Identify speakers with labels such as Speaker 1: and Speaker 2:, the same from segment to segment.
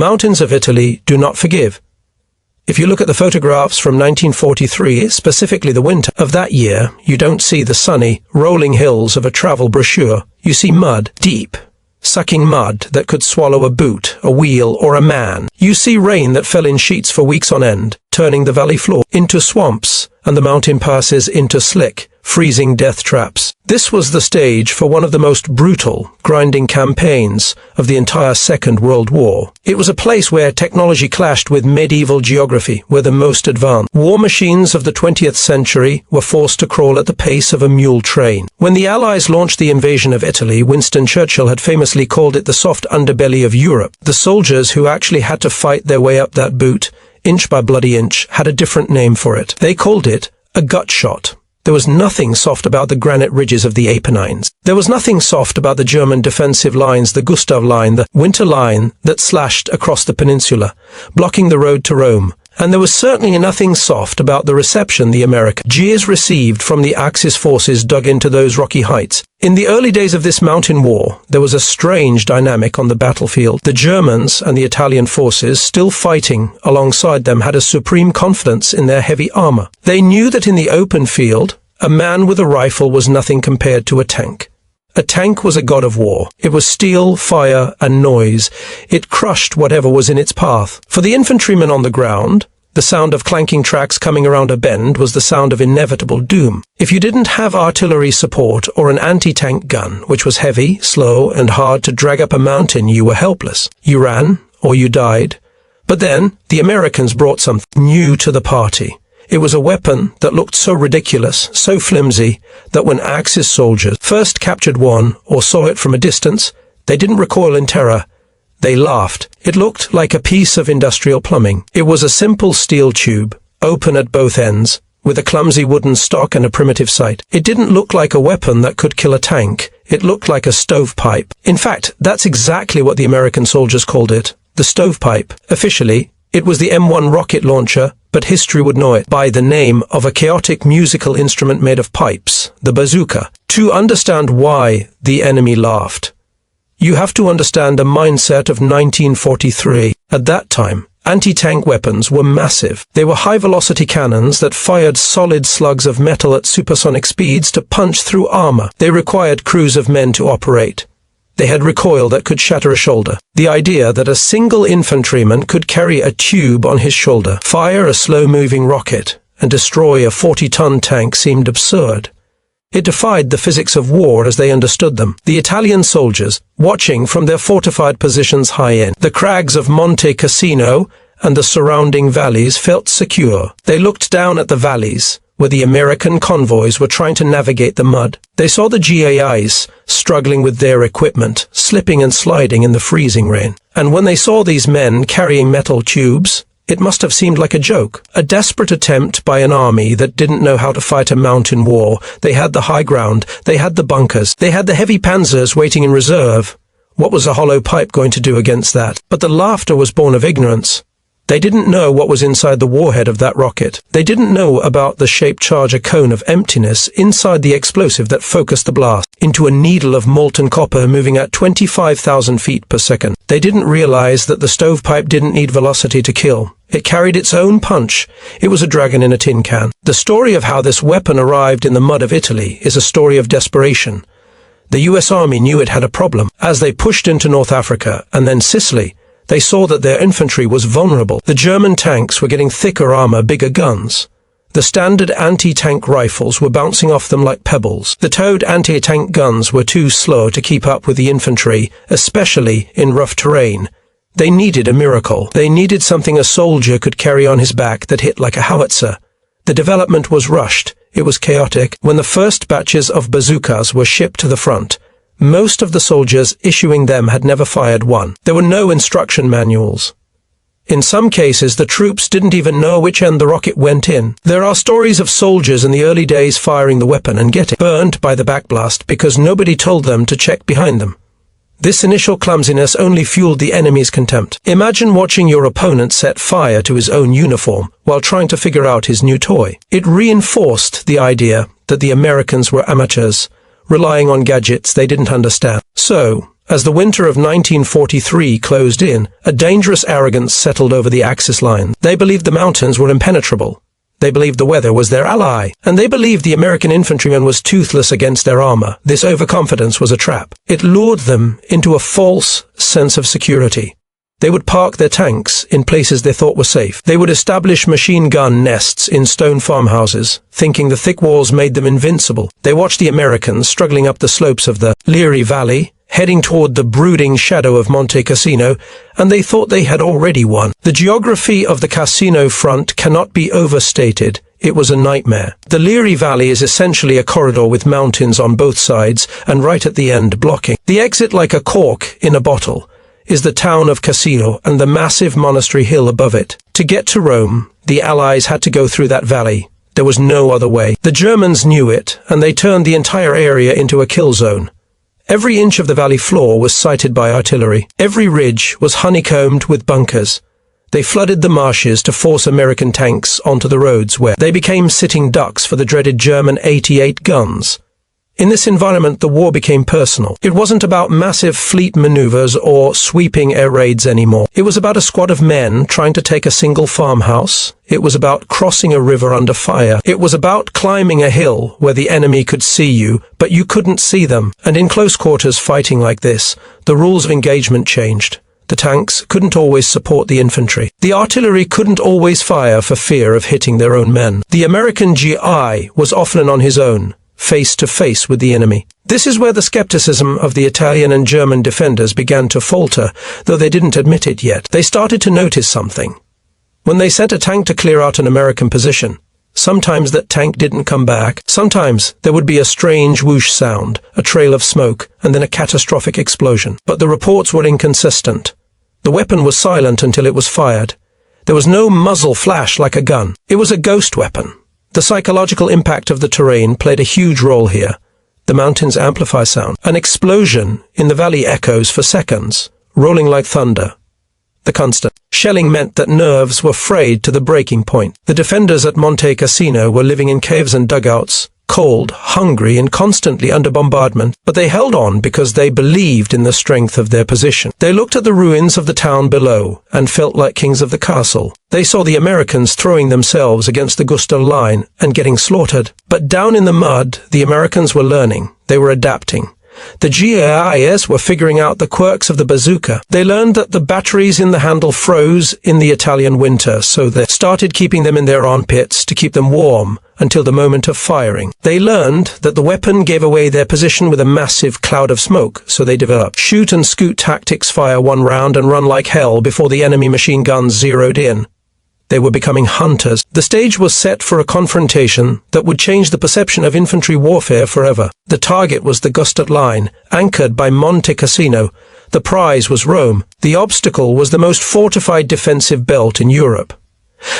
Speaker 1: mountains of Italy do not forgive. If you look at the photographs from 1943, specifically the winter of that year, you don't see the sunny, rolling hills of a travel brochure. You see mud, deep, sucking mud that could swallow a boot, a wheel, or a man. You see rain that fell in sheets for weeks on end, turning the valley floor into swamps and the mountain passes into slick, freezing death traps. This was the stage for one of the most brutal, grinding campaigns of the entire Second World War. It was a place where technology clashed with medieval geography, where the most advanced war machines of the 20th century were forced to crawl at the pace of a mule train. When the Allies launched the invasion of Italy, Winston Churchill had famously called it the soft underbelly of Europe. The soldiers who actually had to fight their way up that boot, inch by bloody inch, had a different name for it. They called it a gut shot. There was nothing soft about the granite ridges of the Apennines. There was nothing soft about the German defensive lines, the Gustav Line, the Winter Line that slashed across the peninsula, blocking the road to Rome. And there was certainly nothing soft about the reception the American GIs received from the Axis forces dug into those rocky heights. In the early days of this mountain war, there was a strange dynamic on the battlefield. The Germans and the Italian forces, still fighting alongside them, had a supreme confidence in their heavy armor. They knew that in the open field, a man with a rifle was nothing compared to a tank. A tank was a god of war. It was steel, fire, and noise. It crushed whatever was in its path. For the infantrymen on the ground, the sound of clanking tracks coming around a bend was the sound of inevitable doom. If you didn't have artillery support or an anti-tank gun, which was heavy, slow, and hard to drag up a mountain, you were helpless. You ran, or you died. But then, the Americans brought something new to the party. It was a weapon that looked so ridiculous, so flimsy, that when Axis soldiers first captured one or saw it from a distance, they didn't recoil in terror. They laughed. It looked like a piece of industrial plumbing. It was a simple steel tube, open at both ends, with a clumsy wooden stock and a primitive sight. It didn't look like a weapon that could kill a tank. It looked like a stovepipe. In fact, that's exactly what the American soldiers called it, the stovepipe. Officially, it was the M1 rocket launcher, but history would know it by the name of a chaotic musical instrument made of pipes, the bazooka. To understand why the enemy laughed, you have to understand the mindset of 1943. At that time, anti-tank weapons were massive. They were high-velocity cannons that fired solid slugs of metal at supersonic speeds to punch through armor. They required crews of men to operate. They had recoil that could shatter a shoulder. The idea that a single infantryman could carry a tube on his shoulder, fire a slow-moving rocket, and destroy a 40-ton tank seemed absurd. It defied the physics of war as they understood them. The Italian soldiers, watching from their fortified positions high in the crags of Monte Cassino and the surrounding valleys, felt secure. They looked down at the valleys, where the American convoys were trying to navigate the mud. They saw the GIs struggling with their equipment, slipping and sliding in the freezing rain. And when they saw these men carrying metal tubes, it must have seemed like a joke. A desperate attempt by an army that didn't know how to fight a mountain war. They had the high ground, they had the bunkers, they had the heavy panzers waiting in reserve. What was a hollow pipe going to do against that? But the laughter was born of ignorance. They didn't know what was inside the warhead of that rocket. They didn't know about the shaped charge, a cone of emptiness inside the explosive that focused the blast into a needle of molten copper moving at 25,000 feet per second. They didn't realize that the stovepipe didn't need velocity to kill. It carried its own punch. It was a dragon in a tin can. The story of how this weapon arrived in the mud of Italy is a story of desperation. The US Army knew it had a problem. As they pushed into North Africa and then Sicily, they saw that their infantry was vulnerable. The German tanks were getting thicker armor, bigger guns. The standard anti-tank rifles were bouncing off them like pebbles. The towed anti-tank guns were too slow to keep up with the infantry, especially in rough terrain. They needed a miracle. They needed something a soldier could carry on his back that hit like a howitzer. The development was rushed. It was chaotic. When the first batches of bazookas were shipped to the front, most of the soldiers issuing them had never fired one. There were no instruction manuals. In some cases, the troops didn't even know which end the rocket went in. There are stories of soldiers in the early days firing the weapon and getting burned by the backblast because nobody told them to check behind them. This initial clumsiness only fueled the enemy's contempt. Imagine watching your opponent set fire to his own uniform while trying to figure out his new toy. It reinforced the idea that the Americans were amateurs, relying on gadgets they didn't understand. So, As the winter of 1943 closed in, a dangerous arrogance settled over the Axis line. They believed the mountains were impenetrable. They believed the weather was their ally. And they believed the American infantryman was toothless against their armor. This overconfidence was a trap. It lured them into a false sense of security. They would park their tanks in places they thought were safe. They would establish machine gun nests in stone farmhouses, thinking the thick walls made them invincible. They watched the Americans struggling up the slopes of the Liri Valley, heading toward the brooding shadow of Monte Cassino, and they thought they had already won. The geography of the Cassino front cannot be overstated. It was a nightmare. The Liri Valley is essentially a corridor with mountains on both sides, and right at the end blocking. The exit, like a cork in a bottle, is the town of Cassino and the massive monastery hill above it. To get to Rome, the Allies had to go through that valley. There was no other way. The Germans knew it, and they turned the entire area into a kill zone. Every inch of the valley floor was sighted by artillery. Every ridge was honeycombed with bunkers. They flooded the marshes to force American tanks onto the roads, where they became sitting ducks for the dreaded German 88 guns. In this environment, the war became personal. It wasn't about massive fleet maneuvers or sweeping air raids anymore. It was about a squad of men trying to take a single farmhouse. It was about crossing a river under fire. It was about climbing a hill where the enemy could see you, but you couldn't see them. And in close quarters fighting like this, the rules of engagement changed. The tanks couldn't always support the infantry. The artillery couldn't always fire for fear of hitting their own men. The American GI was often on his own, face to face with the enemy. This is where the skepticism of the Italian and German defenders began to falter, though they didn't admit it yet. They started to notice something. When they sent a tank to clear out an American position, sometimes that tank didn't come back. Sometimes there would be a strange whoosh sound, a trail of smoke, and then a catastrophic explosion. But the reports were inconsistent. The weapon was silent until it was fired. There was no muzzle flash like a gun. It was a ghost weapon. The psychological impact of the terrain played a huge role here. The mountains amplify sound. An explosion in the valley echoes for seconds, rolling like thunder. The constant shelling meant that nerves were frayed to the breaking point. The defenders at Monte Cassino were living in caves and dugouts, cold, hungry, and constantly under bombardment, but they held on because they believed in the strength of their position. They looked at the ruins of the town below and felt like kings of the castle. They saw the Americans throwing themselves against the Gustav Line and getting slaughtered. But down in the mud, the Americans were learning. They were adapting. The GIs were figuring out the quirks of the bazooka. They learned that the batteries in the handle froze in the Italian winter, so they started keeping them in their armpits to keep them warm until the moment of firing. They learned that the weapon gave away their position with a massive cloud of smoke, so they developed shoot and scoot tactics, fire one round and run like hell before the enemy machine guns zeroed in. They were becoming hunters. The stage was set for a confrontation that would change the perception of infantry warfare forever. The target was the Gustav Line, anchored by Monte Cassino. The prize was Rome. The obstacle was the most fortified defensive belt in Europe.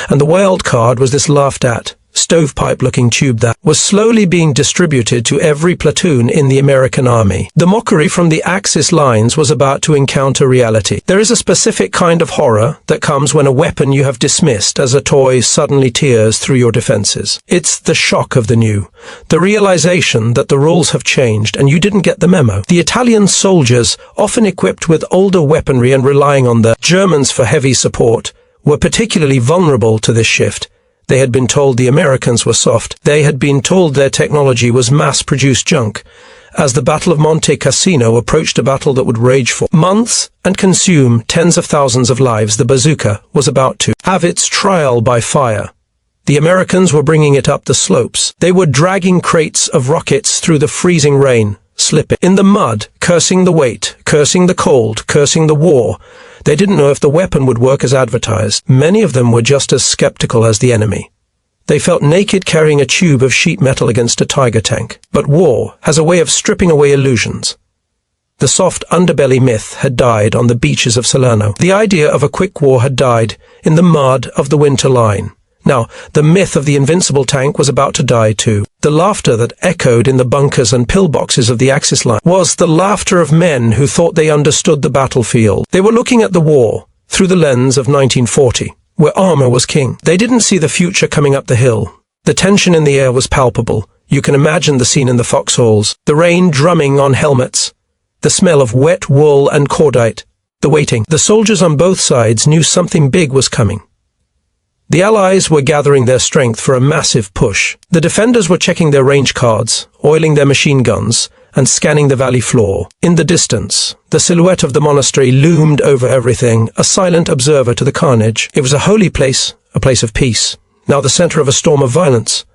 Speaker 1: And the wild card was this laughed-at, stovepipe-looking tube that was slowly being distributed to every platoon in the American army. The Mockery from the Axis lines was about to encounter reality. There is a specific kind of horror that comes when a weapon you have dismissed as a toy suddenly tears through your defenses. It's the shock of the new, the realization that the rules have changed and you didn't get the memo. The Italian soldiers, often equipped with older weaponry and relying on the Germans for heavy support, were particularly vulnerable to this shift. They had been told the Americans were soft. They had been told their technology was mass-produced junk. As the Battle of Monte Cassino approached a battle that would rage for months and consume tens of thousands of lives, the bazooka was about to have its trial by fire. The Americans were bringing it up the slopes. They were dragging crates of rockets through the freezing rain, slipping in the mud, cursing the weight, cursing the cold, cursing the war. They didn't know if the weapon would work as advertised. Many of them were just as skeptical as the enemy. They felt naked carrying a tube of sheet metal against a Tiger tank. But war has a way of stripping away illusions. The soft underbelly myth had died on the beaches of Salerno. The idea of a quick war had died in the mud of the winter line. Now, the myth of the invincible tank was about to die too. The laughter that echoed in the bunkers and pillboxes of the Axis line was the laughter of men who thought they understood the battlefield. They were looking at the war through the lens of 1940, where armor was king. They didn't see the future coming up the hill. The tension in the air was palpable. You can imagine the scene in the foxholes, the rain drumming on helmets, the smell of wet wool and cordite, the waiting. The soldiers on both sides knew something big was coming. The Allies were gathering their strength for a massive push. The defenders were checking their range cards, oiling their machine guns, and scanning the valley floor. In the distance, the silhouette of the monastery loomed over everything, a silent observer to the carnage. It was a holy place, a place of peace, now the center of a storm of violence.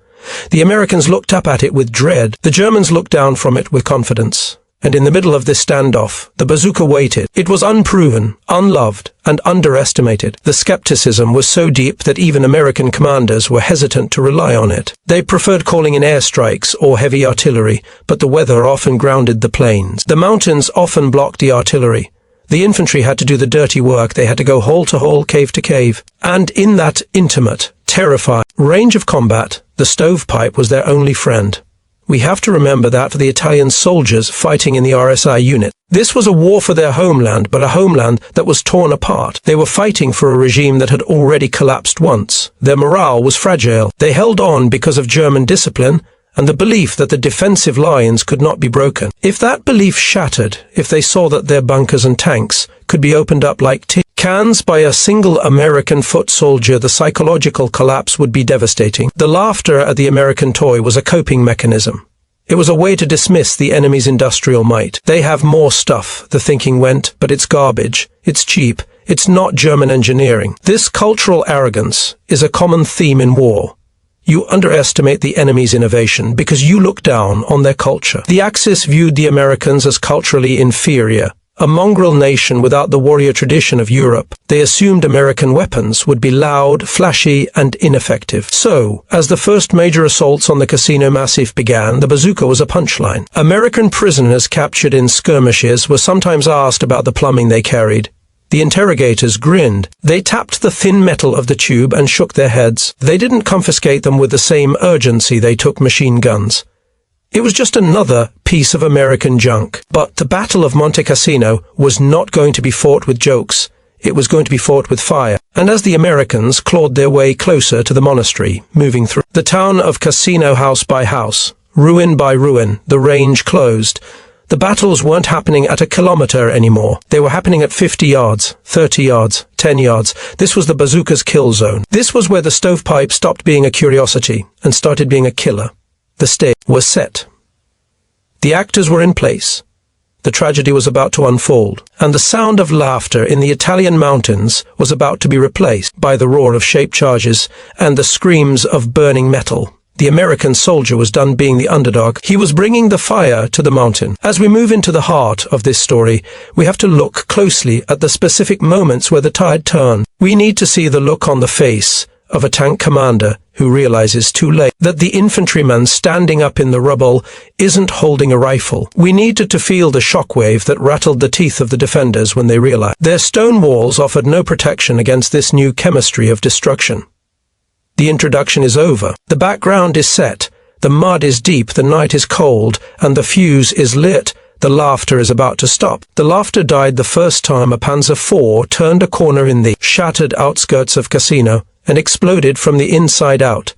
Speaker 1: The Americans looked up at it with dread. The Germans looked down from it with confidence. And in the middle of this standoff, the bazooka waited. It was unproven, unloved, and underestimated. The skepticism was so deep that even American commanders were hesitant to rely on it. They preferred calling in airstrikes or heavy artillery, but the weather often grounded the planes. The mountains often blocked the artillery. The infantry had to do the dirty work. They had to go hole to hole, cave to cave. And in that intimate, terrifying range of combat, the stovepipe was their only friend. We have to remember that for the Italian soldiers fighting in the RSI unit, this was a war for their homeland, but a homeland that was torn apart. They were fighting for a regime that had already collapsed once. Their morale was fragile. They held on because of German discipline and the belief that the defensive lines could not be broken. If that belief shattered, if they saw that their bunkers and tanks could be opened up like tin cans by a single American foot soldier, the psychological collapse would be devastating. The laughter at the American toy was a coping mechanism. It was a way to dismiss the enemy's industrial might. They have more stuff, the thinking went, but it's garbage. It's cheap. It's not German engineering. This cultural arrogance is a common theme in war. You underestimate the enemy's innovation because you look down on their culture. The Axis viewed the Americans as culturally inferior, a mongrel nation without the warrior tradition of Europe. They assumed American weapons would be loud, flashy, and ineffective. So, as the first major assaults on the Casino Massif began, the bazooka was a punchline. American prisoners captured in skirmishes were sometimes asked about the plumbing they carried. The interrogators grinned. They tapped the thin metal of the tube and shook their heads. They didn't confiscate them with the same urgency they took machine guns. It was just another piece of American junk. But the Battle of Monte Cassino was not going to be fought with jokes. It was going to be fought with fire. And as the Americans clawed their way closer to the monastery, moving through the town of Cassino house by house, ruin by ruin, the range closed. The battles weren't happening at a kilometer anymore. They were happening at 50 yards, 30 yards, 10 yards. This was the bazooka's kill zone. This was where the stovepipe stopped being a curiosity and started being a killer. The stage was set. The actors were in place. The tragedy was about to unfold, and the sound of laughter in the Italian mountains was about to be replaced by the roar of shaped charges and the screams of burning metal. The American soldier was done being the underdog. He was bringing the fire to the mountain. As we move into the heart of this story, we have to look closely at the specific moments where the tide turned. We need to see the look on the face of a tank commander who realizes too late that the infantryman standing up in the rubble isn't holding a rifle. We needed to feel the shockwave that rattled the teeth of the defenders when they realized their stone walls offered no protection against this new chemistry of destruction. The introduction is over. The background is set. The mud is deep, the night is cold, and the fuse is lit. The laughter is about to stop. The laughter died the first time a Panzer IV turned a corner in the shattered outskirts of Cassino and exploded from the inside out.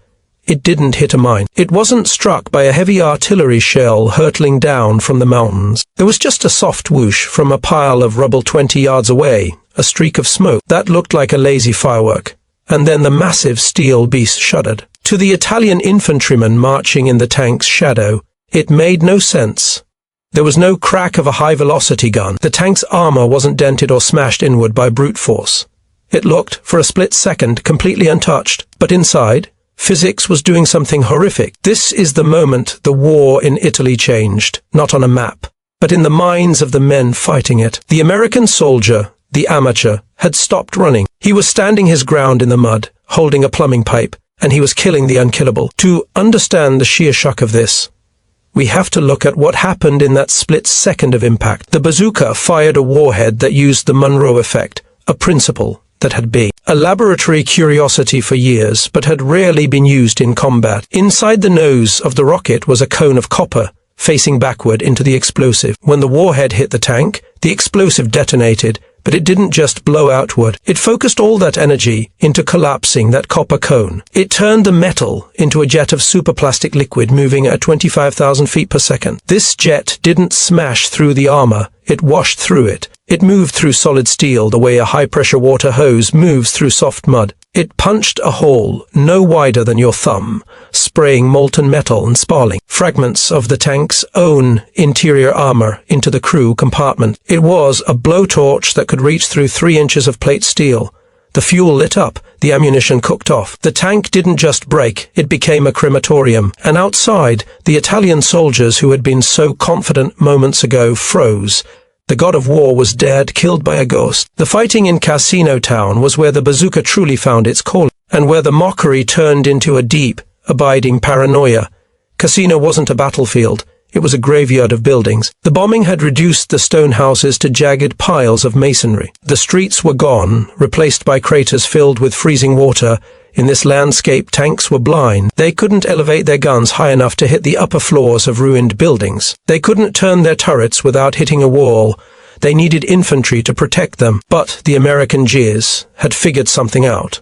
Speaker 1: It didn't hit a mine. It wasn't struck by a heavy artillery shell hurtling down from the mountains. There was just a soft whoosh from a pile of rubble 20 yards away, a streak of smoke that looked like a lazy firework. And then the massive steel beast shuddered. To the Italian infantryman marching in the tank's shadow, it made no sense. There was no crack of a high-velocity gun. The tank's armor wasn't dented or smashed inward by brute force. It looked, for a split second, completely untouched. But inside, physics was doing something horrific. This is the moment the war in Italy changed, not on a map, but in the minds of the men fighting it. The American soldier, the amateur, had stopped running. He was standing his ground in the mud, holding a plumbing pipe, and he was killing the unkillable. To understand the sheer shock of this, we have to look at what happened in that split second of impact. The bazooka fired a warhead that used the Monroe effect, a principle that had been a laboratory curiosity for years, but had rarely been used in combat. Inside the nose of the rocket was a cone of copper, facing backward into the explosive. When the warhead hit the tank, the explosive detonated, But it didn't just blow outward. It focused all that energy into collapsing that copper cone. It turned the metal into a jet of superplastic liquid moving at 25,000 feet per second. This jet didn't smash through the armor, it washed through it. It moved through solid steel the way a high-pressure water hose moves through soft mud. It punched a hole no wider than your thumb, spraying molten metal and sparling fragments of the tank's own interior armor into the crew compartment. It was a blowtorch that could reach through 3 inches of plate steel. The fuel lit up, the ammunition cooked off. The tank didn't just break, it became a crematorium. And outside, the Italian soldiers who had been so confident moments ago froze. The god of war was dead, killed by a ghost. The fighting in Cassino Town was where the bazooka truly found its calling, and where the Mockery turned into a deep, abiding paranoia. Cassino wasn't a battlefield. It was a graveyard of buildings. The bombing had reduced the stone houses to jagged piles of masonry. The streets were gone, replaced by craters filled with freezing water. In this landscape, tanks were blind. They couldn't elevate their guns high enough to hit the upper floors of ruined buildings. They couldn't turn their turrets without hitting a wall. They needed infantry to protect them. But the American GIs had figured something out.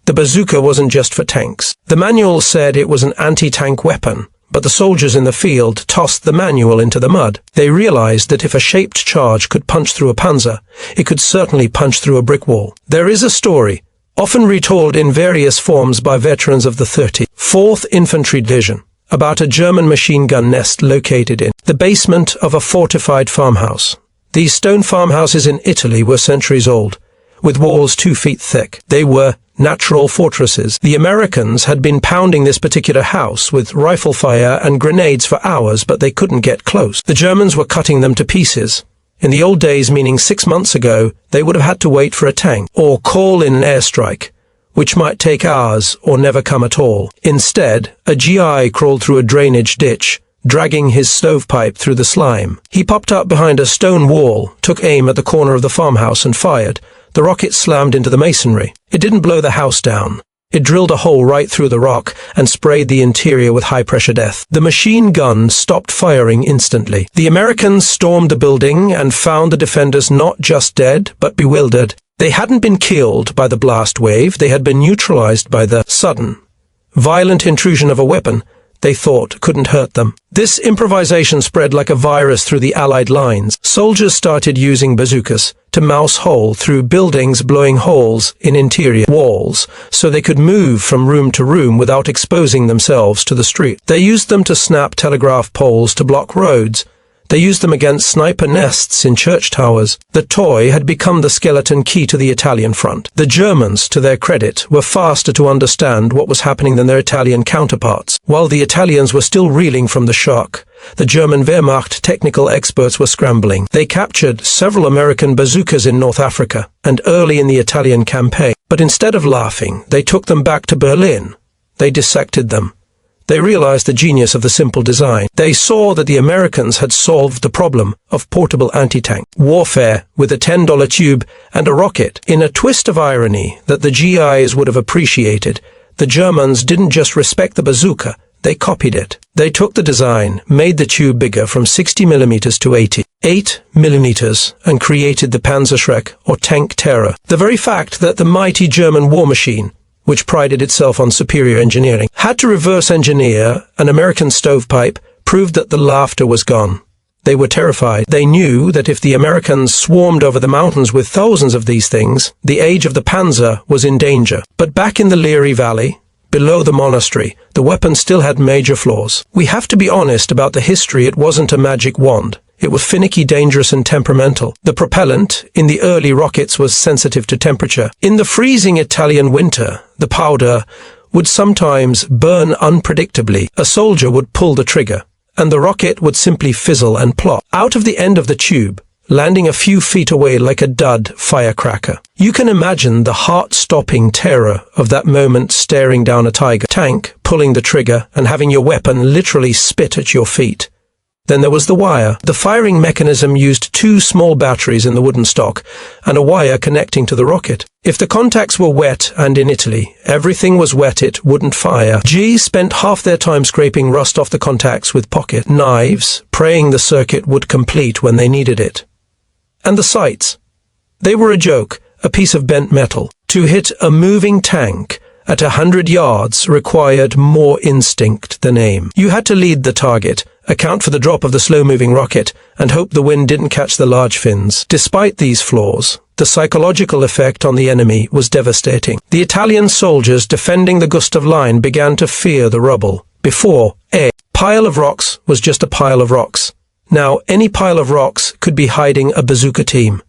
Speaker 1: The bazooka wasn't just for tanks. The manual said it was an anti-tank weapon, but the soldiers in the field tossed the manual into the mud. They realized that if a shaped charge could punch through a Panzer, it could certainly punch through a brick wall. There is a story, often retold in various forms by veterans of the 34th Infantry Division, about a German machine gun nest located in the basement of a fortified farmhouse. These stone farmhouses in Italy were centuries old, with walls 2 feet thick. They were natural fortresses. The Americans had been pounding this particular house with rifle fire and grenades for hours, but they couldn't get close. The Germans were cutting them to pieces. In the old days, meaning 6 months ago, they would have had to wait for a tank or call in an airstrike, which might take hours or never come at all. Instead, a GI crawled through a drainage ditch, dragging his stovepipe through the slime. He popped up behind a stone wall, took aim at the corner of the farmhouse and fired. The rocket slammed into the masonry. It didn't blow the house down. It drilled a hole right through the rock and sprayed the interior with high-pressure death. The machine gun stopped firing instantly. The Americans stormed the building and found the defenders not just dead, but bewildered. They hadn't been killed by the blast wave. They had been neutralized by the sudden, violent intrusion of a weapon they thought couldn't hurt them. This improvisation spread like a virus through the Allied lines. Soldiers started using bazookas to mouse hole through buildings, blowing holes in interior walls so they could move from room to room without exposing themselves to the street. They used them to snap telegraph poles to block roads. They used them against sniper nests in church towers. The toy had become the skeleton key to the Italian front. The Germans, to their credit, were faster to understand what was happening than their Italian counterparts. While the Italians were still reeling from the shock, the German Wehrmacht technical experts were scrambling. They captured several American bazookas in North Africa and early in the Italian campaign. But instead of laughing, they took them back to Berlin. They dissected them. They realized the genius of the simple design. They saw that the Americans had solved the problem of portable anti-tank warfare with a $10 tube and a rocket. In a twist of irony that the GIs would have appreciated, the Germans didn't just respect the bazooka, they copied it. They took the design, made the tube bigger from 60 millimeters to 88 millimeters, and created the Panzer or tank terror. The very fact that the mighty German war machine, which prided itself on superior engineering, had to reverse engineer an American stovepipe, proved that the laughter was gone. They were terrified. They knew that if the Americans swarmed over the mountains with thousands of these things, the age of the Panzer was in danger. But back in the Liri Valley, below the monastery, the weapon still had major flaws. We have to be honest about the history. It wasn't a magic wand. It was finicky, dangerous, and temperamental. The propellant in the early rockets was sensitive to temperature. In the freezing Italian winter, the powder would sometimes burn unpredictably. A soldier would pull the trigger, and the rocket would simply fizzle and plop out of the end of the tube, landing a few feet away like a dud firecracker. You can imagine the heart-stopping terror of that moment, staring down a Tiger tank, pulling the trigger, and having your weapon literally spit at your feet. Then there was the wire. The firing mechanism used 2 small batteries in the wooden stock and a wire connecting to the rocket. If the contacts were wet, and in Italy, everything was wet, it wouldn't fire. G spent half their time scraping rust off the contacts with pocket knives, praying the circuit would complete when they needed it. And the sights. They were a joke, a piece of bent metal. To hit a moving tank at 100 yards required more instinct than aim. You had to lead the target, account for the drop of the slow-moving rocket, and hope the wind didn't catch the large fins. Despite these flaws, the psychological effect on the enemy was devastating. The Italian soldiers defending the Gustav Line began to fear the rubble. Before, a pile of rocks was just a pile of rocks. Now, any pile of rocks could be hiding a bazooka team.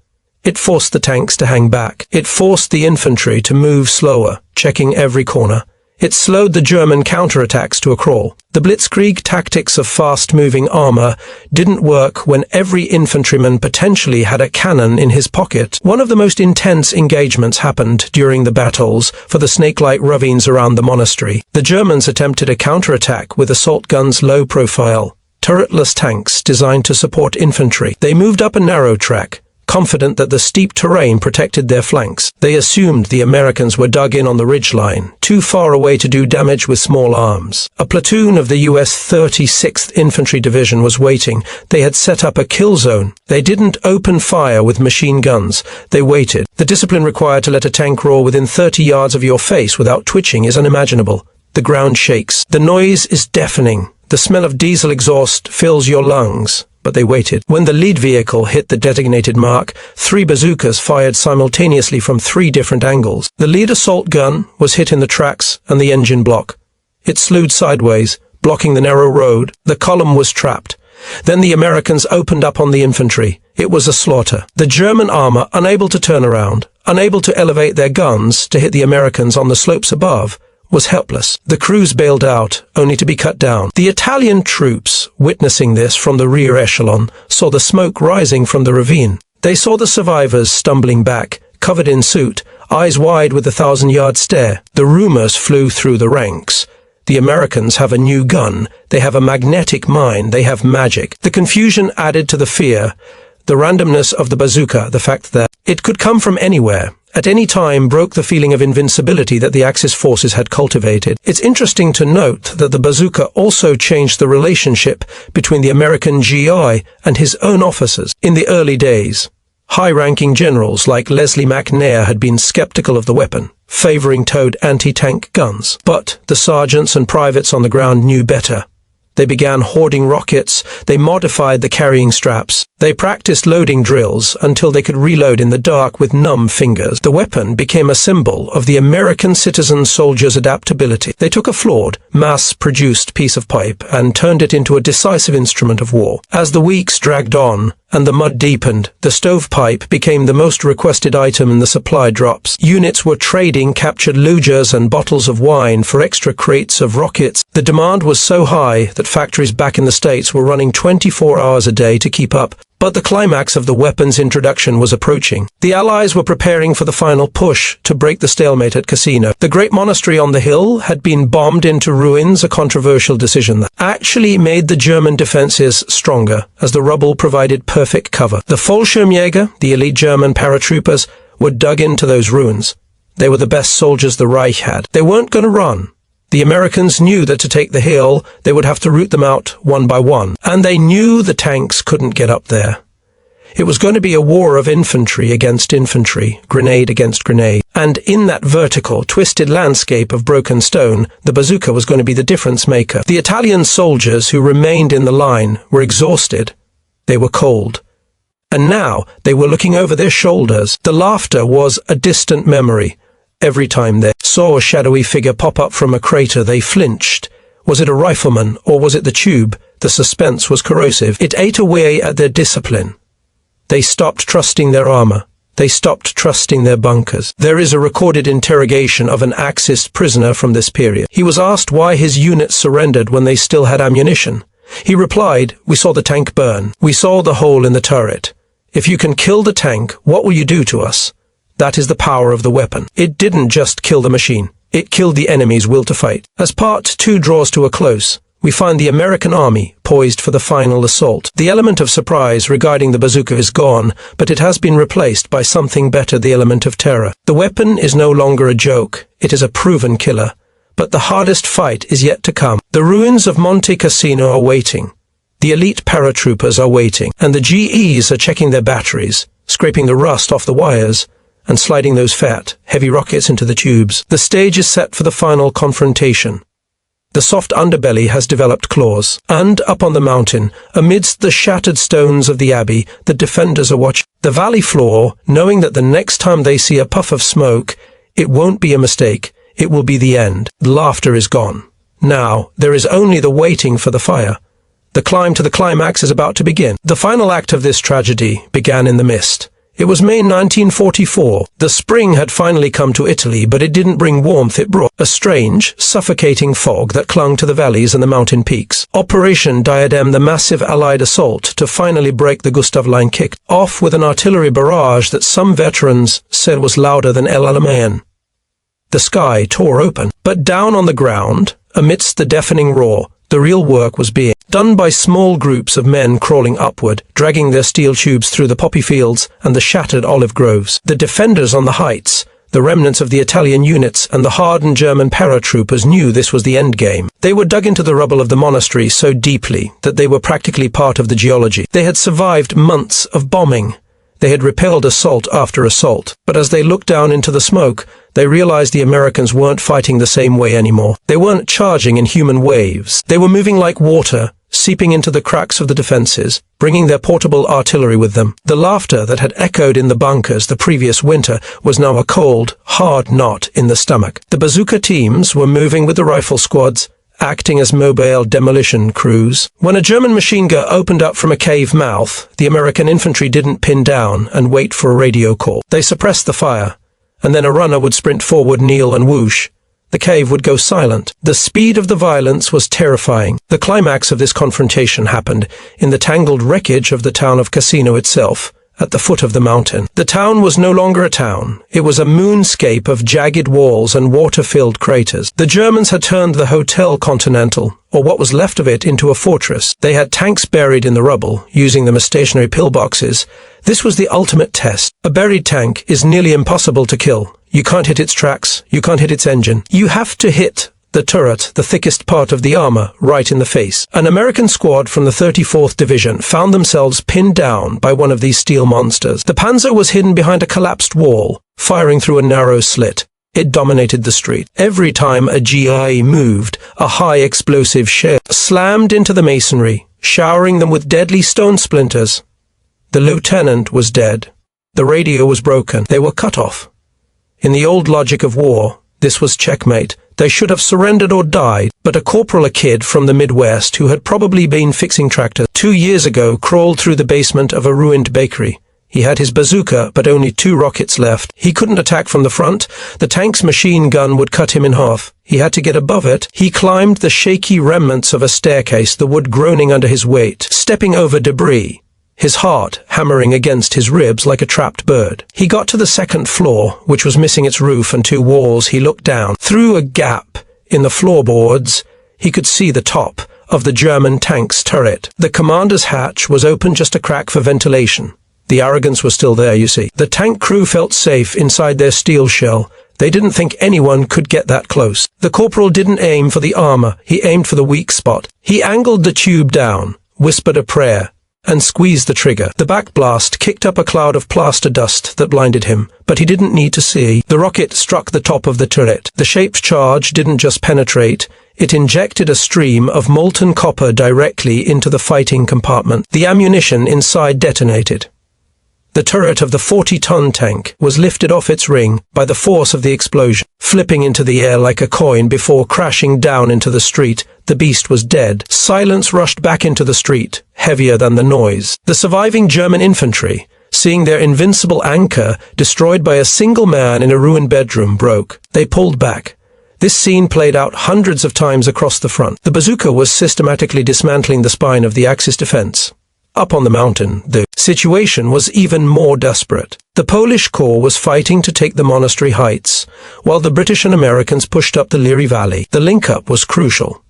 Speaker 1: It forced the tanks to hang back. It forced the infantry to move slower, checking every corner. It slowed the German counterattacks to a crawl. The blitzkrieg tactics of fast-moving armor didn't work when every infantryman potentially had a cannon in his pocket. One of the most intense engagements happened during the battles for the snake-like ravines around the monastery. The Germans attempted a counterattack with assault guns low profile, turretless tanks designed to support infantry. They moved up a narrow track, confident that the steep terrain protected their flanks. They assumed the Americans were dug in on the ridgeline, too far away to do damage with small arms. A platoon of the U.S. 36th Infantry Division was waiting. They had set up a kill zone. They didn't open fire with machine guns. They waited. The discipline required to let a tank roar within 30 yards of your face without twitching is unimaginable. The ground shakes. The noise is deafening. The smell of diesel exhaust fills your lungs. But they waited. When the lead vehicle hit the designated mark, 3 bazookas fired simultaneously from 3 different angles. The lead assault gun was hit in the tracks and the engine block. It slewed sideways, blocking the narrow road. The column was trapped. Then the Americans opened up on the infantry. It was a slaughter. The German armor, unable to turn around, unable to elevate their guns to hit the Americans on the slopes above, was helpless. The crews bailed out, only to be cut down. The Italian troops, witnessing this from the rear echelon, saw the smoke rising from the ravine. They saw the survivors stumbling back, covered in soot, eyes wide with the 1,000-yard stare. The rumors flew through the ranks. The Americans have a new gun. They have a magnetic mine. They have magic. The confusion added to the fear. The randomness of the bazooka, the fact that it could come from anywhere, at any time, broke the feeling of invincibility that the Axis forces had cultivated. It's interesting to note that the bazooka also changed the relationship between the American GI and his own officers. In the early days, high-ranking generals like Leslie McNair had been skeptical of the weapon, favoring towed anti-tank guns. But the sergeants and privates on the ground knew better. They began hoarding rockets. They modified the carrying straps. They practiced loading drills until they could reload in the dark with numb fingers. The weapon became a symbol of the American citizen soldier's adaptability. They took a flawed, mass-produced piece of pipe and turned it into a decisive instrument of war. As the weeks dragged on and the mud deepened, the stovepipe became the most requested item in the supply drops. Units were trading captured lugers and bottles of wine for extra crates of rockets. The demand was so high that factories back in the States were running 24 hours a day to keep up. But the climax of the weapon's introduction was approaching. The Allies were preparing for the final push to break the stalemate at Cassino. The great monastery on the hill had been bombed into ruins, a controversial decision that actually made the German defenses stronger, as the rubble provided perfect cover. The Fallschirmjäger, the elite German paratroopers, were dug into those ruins. They were the best soldiers the Reich had. They weren't going to run. The Americans knew that to take the hill, they would have to root them out one by one, and they knew the tanks couldn't get up there. It was going to be a war of infantry against infantry, grenade against grenade, and in that vertical, twisted landscape of broken stone, the bazooka was going to be the difference maker. The Italian soldiers who remained in the line were exhausted. They were cold. And now they were looking over their shoulders. The laughter was a distant memory. Every time they saw a shadowy figure pop up from a crater, they flinched. Was it a rifleman, or was it the tube? The suspense was corrosive. It ate away at their discipline. They stopped trusting their armor. They stopped trusting their bunkers. There is a recorded interrogation of an Axis prisoner from this period. He was asked why his unit surrendered when they still had ammunition. He replied, "We saw the tank burn. We saw the hole in the turret. If you can kill the tank, what will you do to us?" That is the power of the weapon. It didn't just kill the machine. It killed the enemy's will to fight. As Part 2 draws to a close, we find the American army poised for the final assault. The element of surprise regarding the bazooka is gone, but it has been replaced by something better, the element of terror. The weapon is no longer a joke. It is a proven killer. But the hardest fight is yet to come. The ruins of Monte Cassino are waiting. The elite paratroopers are waiting, and the GEs are checking their batteries, scraping the rust off the wires, and sliding those fat, heavy rockets into the tubes. The stage is set for the final confrontation. The soft underbelly has developed claws, and up on the mountain, amidst the shattered stones of the abbey, the defenders are watching. The valley floor, knowing that the next time they see a puff of smoke, it won't be a mistake, it will be the end. The laughter is gone. Now, there is only the waiting for the fire. The climb to the climax is about to begin. The final act of this tragedy began in the mist. It was May 1944. The spring had finally come to Italy, but it didn't bring warmth. It brought a strange, suffocating fog that clung to the valleys and the mountain peaks. Operation Diadem, the massive Allied assault to finally break the Gustav Line, kicked off with an artillery barrage that some veterans said was louder than El Alamein. The sky tore open, but down on the ground, amidst the deafening roar, the real work was being done by small groups of men crawling upward, dragging their steel tubes through the poppy fields and the shattered olive groves. The defenders on the heights, the remnants of the Italian units and the hardened German paratroopers knew this was the end game. They were dug into the rubble of the monastery so deeply that they were practically part of the geology. They had survived months of bombing. They had repelled assault after assault, but as they looked down into the smoke, they realized the Americans weren't fighting the same way anymore. They weren't charging in human waves. They were moving like water, seeping into the cracks of the defenses, bringing their portable artillery with them. The laughter that had echoed in the bunkers the previous winter was now a cold, hard knot in the stomach. The bazooka teams were moving with the rifle squads, acting as mobile demolition crews. When a German machine gun opened up from a cave mouth, the American infantry didn't pin down and wait for a radio call. They suppressed the fire, and then a runner would sprint forward, kneel, and whoosh. The cave would go silent. The speed of the violence was terrifying. The climax of this confrontation happened in the tangled wreckage of the town of Cassino itself, at the foot of the mountain. The town was no longer a town. It was a moonscape of jagged walls and water-filled craters. The Germans had turned the Hotel Continental, or what was left of it, into a fortress. They had tanks buried in the rubble, using them as stationary pillboxes. This was the ultimate test. A buried tank is nearly impossible to kill. You can't hit its tracks. You can't hit its engine. You have to hit the turret, the thickest part of the armor, right in the face. An American squad from the 34th Division found themselves pinned down by one of these steel monsters. The Panzer was hidden behind a collapsed wall, firing through a narrow slit. It dominated the street. Every time a GI moved, a high explosive shell slammed into the masonry, showering them with deadly stone splinters. The lieutenant was dead. The radio was broken. They were cut off. In the old logic of war, this was checkmate. They should have surrendered or died, but a corporal, a kid from the Midwest who had probably been fixing tractors 2 years ago, crawled through the basement of a ruined bakery. He had his bazooka, but only 2 rockets left. He couldn't attack from the front. The tank's machine gun would cut him in half. He had to get above it. He climbed the shaky remnants of a staircase, the wood groaning under his weight, stepping over debris, his heart hammering against his ribs like a trapped bird. He got to the 2nd floor, which was missing its roof and 2 walls. He looked down. Through a gap in the floorboards, he could see the top of the German tank's turret. The commander's hatch was open, just a crack for ventilation. The arrogance was still there, you see. The tank crew felt safe inside their steel shell. They didn't think anyone could get that close. The corporal didn't aim for the armor. He aimed for the weak spot. He angled the tube down, whispered a prayer, and squeezed the trigger. The backblast kicked up a cloud of plaster dust that blinded him, but he didn't need to see. The rocket struck the top of the turret. The shaped charge didn't just penetrate, it injected a stream of molten copper directly into the fighting compartment. The ammunition inside detonated. The turret of the 40-ton tank was lifted off its ring by the force of the explosion, flipping into the air like a coin before crashing down into the street. The beast was dead. Silence rushed back into the street, heavier than the noise. The surviving German infantry, seeing their invincible anchor destroyed by a single man in a ruined bedroom, broke. They pulled back. This scene played out hundreds of times across the front. The bazooka was systematically dismantling the spine of the Axis defense. Up on the mountain, the situation was even more desperate. The Polish Corps was fighting to take the monastery heights, while the British and Americans pushed up the Liri Valley. The link-up was crucial.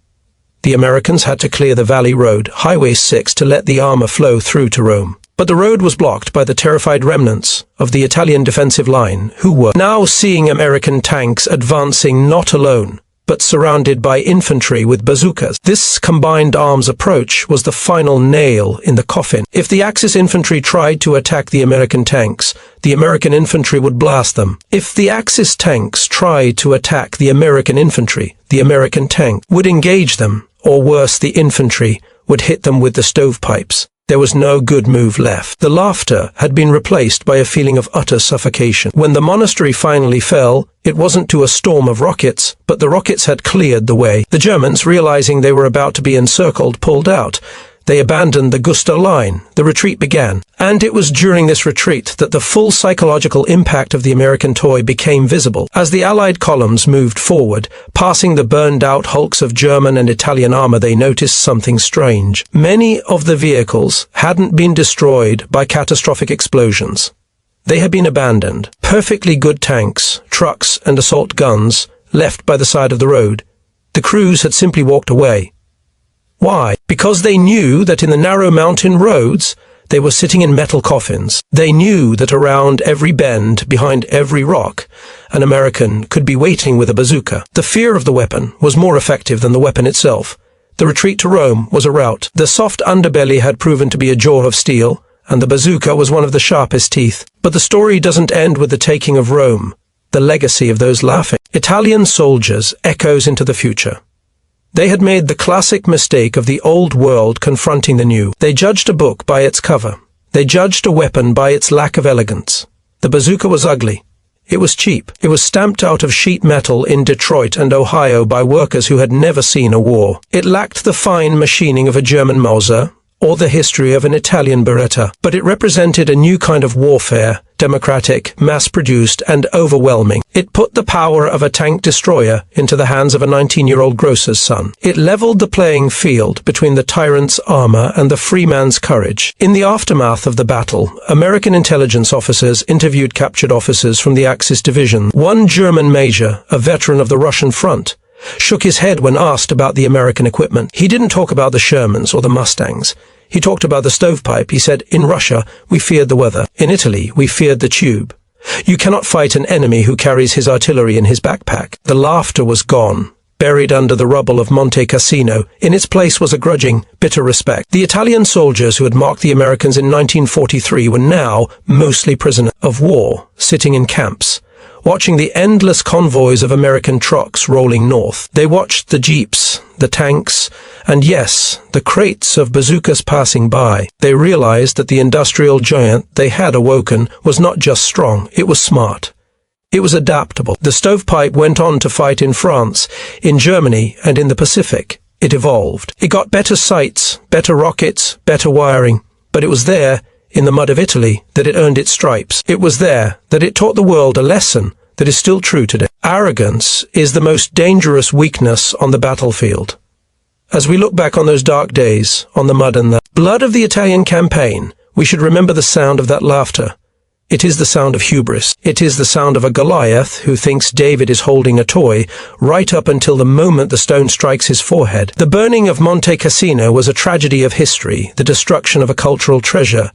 Speaker 1: The Americans had to clear the valley road, Highway 6, to let the armor flow through to Rome. But the road was blocked by the terrified remnants of the Italian defensive line, who were now seeing American tanks advancing not alone, but surrounded by infantry with bazookas. This combined arms approach was the final nail in the coffin. If the Axis infantry tried to attack the American tanks, the American infantry would blast them. If the Axis tanks tried to attack the American infantry, the American tank would engage them, or worse, the infantry would hit them with the stovepipes. There was no good move left. The laughter had been replaced by a feeling of utter suffocation. When the monastery finally fell, it wasn't to a storm of rockets, but the rockets had cleared the way. The Germans, realizing they were about to be encircled, pulled out. They abandoned the Gustav Line. The retreat began. And it was during this retreat that the full psychological impact of the American toy became visible. As the Allied columns moved forward, passing the burned-out hulks of German and Italian armor, they noticed something strange. Many of the vehicles hadn't been destroyed by catastrophic explosions. They had been abandoned. Perfectly good tanks, trucks, and assault guns left by the side of the road. The crews had simply walked away. Why? Because they knew that in the narrow mountain roads, they were sitting in metal coffins. They knew that around every bend, behind every rock, an American could be waiting with a bazooka. The fear of the weapon was more effective than the weapon itself. The retreat to Rome was a rout. The soft underbelly had proven to be a jaw of steel, and the bazooka was one of the sharpest teeth. But the story doesn't end with the taking of Rome. The legacy of those laughing Italian soldiers echoes into the future. They had made the classic mistake of the old world confronting the new. They judged a book by its cover. They judged a weapon by its lack of elegance. The bazooka was ugly. It was cheap. It was stamped out of sheet metal in Detroit and Ohio by workers who had never seen a war. It lacked the fine machining of a German Mauser or the history of an Italian Beretta, but it represented a new kind of warfare, democratic, mass-produced, and overwhelming. It put the power of a tank destroyer into the hands of a 19-year-old grocer's son. It leveled the playing field between the tyrant's armor and the free man's courage. In the aftermath of the battle, American intelligence officers interviewed captured officers from the Axis division. One German major, a veteran of the Russian front, shook his head when asked about the American equipment. He didn't talk about the Shermans or the Mustangs. He talked about the stovepipe. He said, "In Russia, we feared the weather. In Italy, we feared the tube. You cannot fight an enemy who carries his artillery in his backpack." The laughter was gone, buried under the rubble of Monte Cassino. In its place was a grudging, bitter respect. The Italian soldiers who had marked the Americans in 1943 were now mostly prisoners of war, sitting in camps, watching the endless convoys of American trucks rolling north. They watched the jeeps, the tanks, and yes, the crates of bazookas passing by. They realized that the industrial giant they had awoken was not just strong, it was smart. It was adaptable. The stovepipe went on to fight in France, in Germany, and in the Pacific. It evolved. It got better sights, better rockets, better wiring, but it was there, in the mud of Italy, that it earned its stripes. It was there that it taught the world a lesson that is still true today. Arrogance is the most dangerous weakness on the battlefield. As we look back on those dark days, on the mud and the blood of the Italian campaign, we should remember the sound of that laughter. It is the sound of hubris. It is the sound of a Goliath who thinks David is holding a toy, right up until the moment the stone strikes his forehead. The burning of Monte Cassino was a tragedy of history, the destruction of a cultural treasure.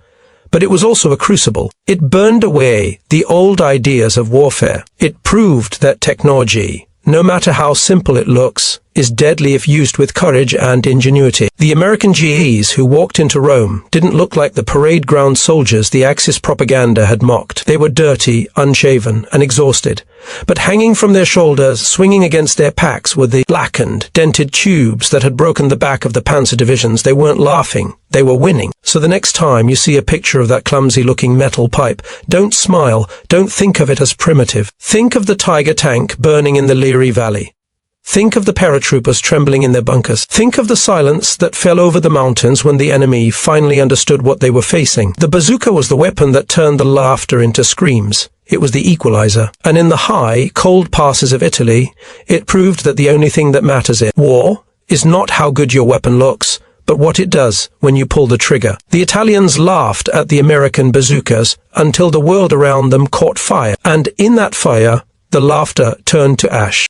Speaker 1: But it was also a crucible. It burned away the old ideas of warfare. It proved that technology, no matter how simple it looks, is deadly if used with courage and ingenuity. The American GIs who walked into Rome didn't look like the parade ground soldiers the Axis propaganda had mocked. They were dirty, unshaven, and exhausted. But hanging from their shoulders, swinging against their packs, were the blackened, dented tubes that had broken the back of the Panzer divisions. They weren't laughing. They were winning. So the next time you see a picture of that clumsy-looking metal pipe, don't smile. Don't think of it as primitive. Think of the Tiger tank burning in the Liri Valley. Think of the paratroopers trembling in their bunkers. Think of the silence that fell over the mountains when the enemy finally understood what they were facing. The bazooka was the weapon that turned the laughter into screams. It was the equalizer. And in the high, cold passes of Italy, it proved that the only thing that matters in war is not how good your weapon looks, but what it does when you pull the trigger. The Italians laughed at the American bazookas until the world around them caught fire. And in that fire, the laughter turned to ash.